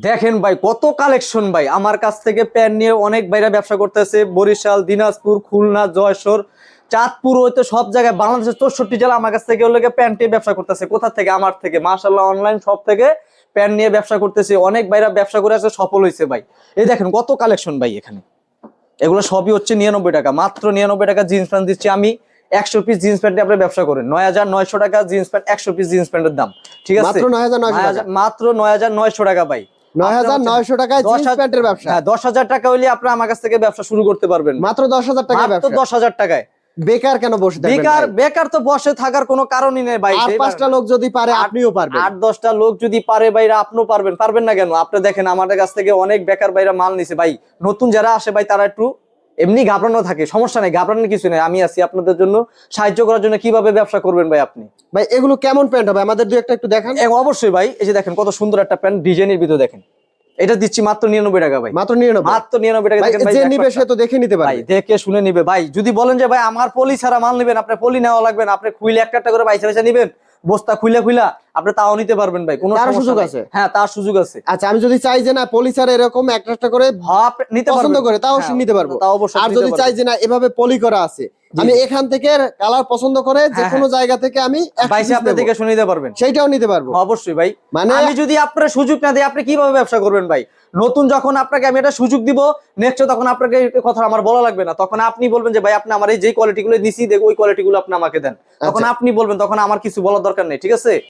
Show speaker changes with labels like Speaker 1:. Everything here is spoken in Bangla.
Speaker 1: দেখেন ভাই কত কালেকশন ভাই, আমার কাছ থেকে প্যান্ট নিয়ে অনেক ভাইরা ব্যবসা করতেছে। বরিশাল, দিনাজপুর, খুলনা, যশোর, চাঁদপুর হইতে সব জায়গায় বাংলাদেশের 64 জেলা আমার কাছ থেকে ওগুলোকে প্যান্ট নিয়ে ব্যবসা করতেছে। কোথা থেকে? আমার থেকে। মাশাআল্লাহ, অনলাইন সব থেকে প্যান্ট নিয়ে ব্যবসা করতেছে। অনেক ভাইরা ব্যবসা করে আছে, সফল হয়েছে ভাই। এই দেখেন কত কালেকশন ভাই এখানে। এগুলো সবই হচ্ছে 99 টাকা, মাত্র 99 টাকা জিন্স প্যান্ট দিচ্ছি আমি। 100 পিস জিন্স প্যান্টে আপনি ব্যবসা করেন 9900 টাকা জিন্স প্যান্ট, 100 পিস জিন্স প্যান্টের দাম। ঠিক আছে,
Speaker 2: মাত্র 9900 টাকা।
Speaker 1: মাত্র 9900 টাকা ভাই।
Speaker 2: 9900 টাকায় জিন্স প্যান্টের ব্যবসা।
Speaker 1: হ্যাঁ, 10,000 টাকা হইলে আপনি আমার কাছ থেকে ব্যবসা শুরু করতে পারবেন।
Speaker 2: মাত্র 10000 টাকায়
Speaker 1: মাত্র
Speaker 2: ব্যবসা।
Speaker 1: 10,000 টাকায়।
Speaker 2: বেকার কেন বসে থাকবেন?
Speaker 1: বেকার তো বসে থাকার কোনো কারণই নেই ভাই।
Speaker 2: আর 5টা লোক যদি পারে আপনিও পারবেন।
Speaker 1: 8-10টা লোক যদি পারে ভাইরা, আপনিও পারবেন। পারবেন না কেন? আপনি দেখেন আমাদের কাছ থেকে অনেক বেকার ভাইরা মাল নিছে ভাই। নতুন যারা আসে ভাই তারা একটু এমনি ঘাবড়ানো থাকে, সমস্যা নেই, ঘাবড়ানোর কিছু নেই। আমি আছি আপনাদের জন্য, সাহায্য করার জন্য। কিভাবে ব্যবসা করবেন ভাই আপনি?
Speaker 2: ভাই এগুলো কেমন প্যান্ট হবে আমাদের দুই একটা একটু দেখান।
Speaker 1: অবশ্যই ভাই, এই যে দেখেন কত সুন্দর একটা প্যান্ট, ডিজাইনের ভিতরে দেখেন। এটা দিচ্ছি মাত্র 99 টাকা ভাই।
Speaker 2: মাত্র 99।
Speaker 1: মাত্র 99 টাকা দেখেন ভাই।
Speaker 2: যে নিবে সে তো দেখে নিতে
Speaker 1: ভাই
Speaker 2: পারবে।
Speaker 1: দেখে শুনে নিবে ভাই। যদি বলেন যে ভাই আমার পলি ছাড়া মাল নেবেন, আপনার পলি নেওয়া লাগবে না, আপনি খুইলে একটা একটা করে বাইসা বাইসা নিবেন, বস্তা খুইলা আপনি তাও নিতে পারবেন ভাই। কোনো
Speaker 2: তার
Speaker 1: সমস্যা
Speaker 2: সুযোগ
Speaker 1: নাই।
Speaker 2: আছে?
Speaker 1: হ্যাঁ, তার সুযোগ আছে।
Speaker 2: আচ্ছা, আমি যদি চাই যে না পলিসার এরকম একটা একটা করে
Speaker 1: হ্যাঁ, আপনি নিতে
Speaker 2: পছন্দ
Speaker 1: পারবেন।
Speaker 2: করে তাও
Speaker 1: হ্যাঁ,
Speaker 2: নিতে পারবো।
Speaker 1: তাও অবশ্যই
Speaker 2: আর
Speaker 1: নিতে
Speaker 2: যদি
Speaker 1: পারবেন।
Speaker 2: চাই যে না এভাবে পলি করা আছে, আমি এখান থেকে কালার পছন্দ করে যে
Speaker 1: হ্যাঁ,
Speaker 2: কোনো জায়গা থেকে আমি
Speaker 1: বাইসে আপনি দেখে শুনে নিতে পারবেন।
Speaker 2: সেইটাও নিতে পারবো।
Speaker 1: অবশ্যই ভাই।
Speaker 2: মানে
Speaker 1: আমি যদি আপনার সুযোগ না দিই, আপনি কিভাবে ব্যবসা করবেন ভাই? নতুন যখন আপনাকে আমি একটা সুযোগ দিব, নেক্সট তখন আপনাকে এই কথা আমার বলা লাগবে না। তখন আপনি বলবেন যে ভাই আপনি আমার এই যে কোয়ালিটি গুলো নিছি, দেখো ওই কোয়ালিটি গুলো আপনি আমাকে দেন। তখন
Speaker 2: আচ্ছা।
Speaker 1: আপনি বলবেন, তখন আমার কিছু বলার দরকার নেই। ঠিক আছে।